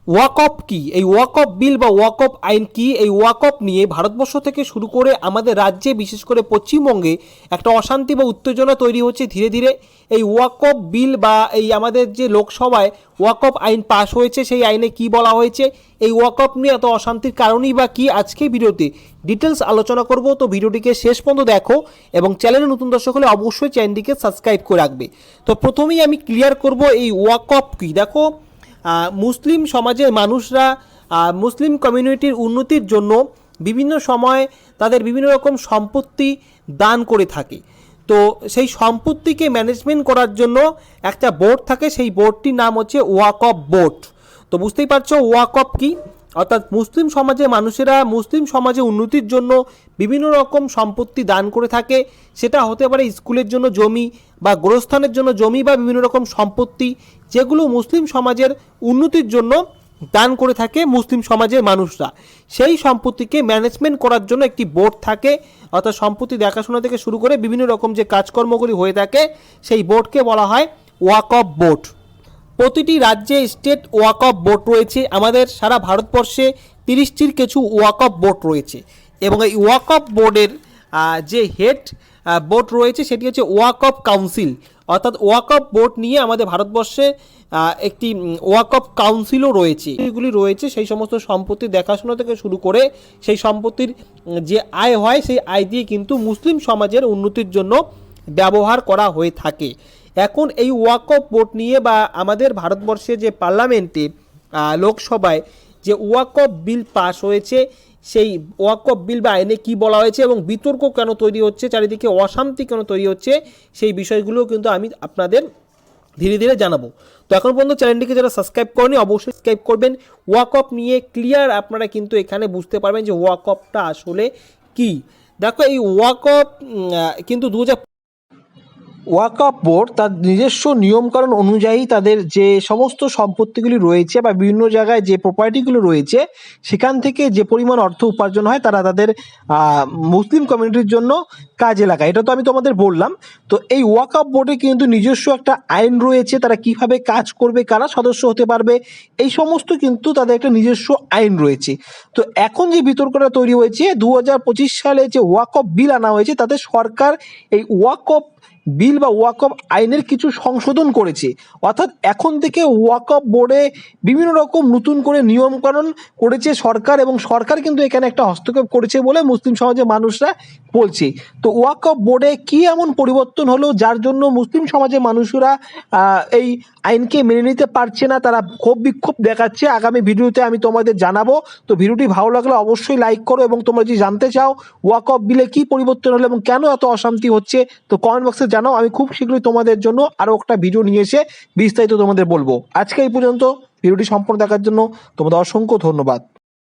ওয়াকফ কি, এই ওয়াকফ বিল বা ওয়াকফ আইন কি, এই ওয়াকফ নিয়ে ভারতবর্ষ থেকে শুরু করে আমাদের রাজ্যে বিশেষ করে পশ্চিমবঙ্গে একটা অশান্তি বা উত্তেজনা তৈরি হচ্ছে ধীরে ধীরে। এই ওয়াকফ বিল বা এই আমাদের যে লোকসভায় ওয়াকফ আইন পাশ হয়েছে, সেই আইনে কি বলা হয়েছে, এই ওয়াকফ নিয়ে এত অশান্তির কারণই বা কি, আজকে ভিডিওতে ডিটেলস আলোচনা করব। তো ভিডিওটিকে শেষ পর্যন্ত দেখো এবং চ্যানেলে নতুন দর্শক হলে অবশ্যই চ্যানেলটিকে সাবস্ক্রাইব করে রাখবে। তো প্রথমেই আমি ক্লিয়ার করব এই ওয়াকফ কি। দেখো, মুসলিম সমাজের মানুষরা মুসলিম কমিউনিটির উন্নতির জন্য বিভিন্ন সময় তাদের বিভিন্ন রকম সম্পত্তি দান করে থাকে। তো সেই সম্পত্তিকে ম্যানেজমেন্ট করার জন্য একটা বোর্ড থাকে, সেই বোর্ডটির নাম হচ্ছে ওয়াকফ বোর্ড। তো বুঝতেই পারছো ওয়াকফ কি, অর্থাৎ মুসলিম সমাজের মানুষেরা মুসলিম সমাজে উন্নতির জন্য বিভিন্ন রকম সম্পত্তি দান করে থাকে। সেটা হতে পারে স্কুলের জন্য জমি বা গোরস্থানের জন্য জমি বা বিভিন্ন রকম সম্পত্তি, যেগুলো মুসলিম সমাজের উন্নতির জন্য দান করে থাকে মুসলিম সমাজের মানুষরা। সেই সম্পত্তিকে ম্যানেজমেন্ট করার জন্য একটি বোর্ড থাকে, অর্থাৎ সম্পত্তি দেখাশোনা থেকে শুরু করে বিভিন্ন রকম যে কাজকর্মগুলি হয়ে থাকে, সেই বোর্ডকে বলা হয় ওয়াকফ বোর্ড। প্রতিটি রাজ্যে স্টেট ওয়াকফ বোর্ড রয়েছে। আমাদের সারা ভারতবর্ষে 30টির কিছু ওয়াকফ বোর্ড রয়েছে এবং এই ওয়াকফ বোর্ডের যে হেড বোর্ড রয়েছে সেটি হচ্ছে ওয়াকফ কাউন্সিল। অর্থাৎ ওয়াকফ বোর্ড নিয়ে আমাদের ভারতবর্ষে একটি ওয়াকফ কাউন্সিলও রয়েছে। এগুলি রয়েছে সেই সমস্ত সম্পত্তি দেখাশোনা থেকে শুরু করে সেই সম্পত্তির যে আয় হয়, সেই আয় দিয়ে কিন্তু মুসলিম সমাজের উন্নতির জন্য ব্যবহার করা হয়ে থাকে। এখন এই ওয়াকফ বোর্ড নিয়ে বা আমাদের ভারতবর্ষে যে পার্লামেন্টে লোকসভায় যে ওয়াকফ বিল পাস হয়েছে, সেই ওয়াকফ বিল বা আইনে কী বলা হয়েছে এবং বিতর্ক কেন তৈরি হচ্ছে, চারিদিকে অশান্তি কেন তৈরি হচ্ছে, সেই বিষয়গুলো কিন্তু আমি আপনাদের ধীরে ধীরে জানাবো। তো এখন পর্যন্ত চ্যানেলটিকে যারা সাবস্ক্রাইব করেনি অবশ্যই সাবস্ক্রাইব করবেন। ওয়াকফ নিয়ে ক্লিয়ার আপনারা কিন্তু এখানে বুঝতে পারবেন যে ওয়াকফটা আসলে কি। দেখো, এই ওয়াকফ কিন্তু ওয়াকফ বোর্ড তার নিজস্ব নিয়মকানুন অনুযায়ী তাদের যে সমস্ত সম্পত্তিগুলি রয়েছে বা বিভিন্ন জায়গায় যে প্রপার্টিগুলো রয়েছে, সেখান থেকে যে পরিমাণ অর্থ উপার্জন হয় তারা তাদের মুসলিম কমিউনিটির জন্য কাজে লাগায়। এটা তো আমি তোমাদের বললাম। তো এই ওয়াকফ বোর্ডে কিন্তু নিজস্ব একটা আইন রয়েছে, তারা কিভাবে কাজ করবে, কারা সদস্য হতে পারবে, এই সমস্ত কিন্তু তাদের একটা নিজস্ব আইন রয়েছে। তো এখন যে বিতর্কটা তৈরি হয়েছে, 2025 সালে যে ওয়াকফ বিল আনা হয়েছে, তাতে সরকার এই ওয়াকফ বিল বা ওয়াকফ আইনের কিছু সংশোধন করেছে। অর্থাৎ এখন থেকে ওয়াকফ বোর্ডে বিভিন্ন রকম নতুন করে নিয়মকানুন করেছে সরকার, এবং সরকার কিন্তু এখানে একটা হস্তক্ষেপ করেছে বলে মুসলিম সমাজের মানুষরা বলছে। তো ওয়াকফ বোর্ডে কি এমন পরিবর্তন হলো যার জন্য মুসলিম সমাজের মানুষরা এই আইনকে মেনে নিতে পারছে না, তারা ক্ষোভ বিক্ষোভ দেখাচ্ছে? আগামী ভিডিওতে আমি তোমাদের জানাবো। তো ভিডিওটি ভালো লাগলে অবশ্যই লাইক করো, এবং তোমরা যদি জানতে চাও ওয়াকফ বিলে কি পরিবর্তন হলো এবং কেন এত অশান্তি হচ্ছে, তো কমেন্ট বক্সে জানাও। আমি খুব শীঘ্রই তোমাদের জন্য আরও একটা ভিডিও নিয়ে এসে বিস্তারিত তোমাদের বলবো। আজকে এই পর্যন্ত। ভিডিওটি সম্পূর্ণ দেখার জন্য তোমাদের অসংখ্য ধন্যবাদ।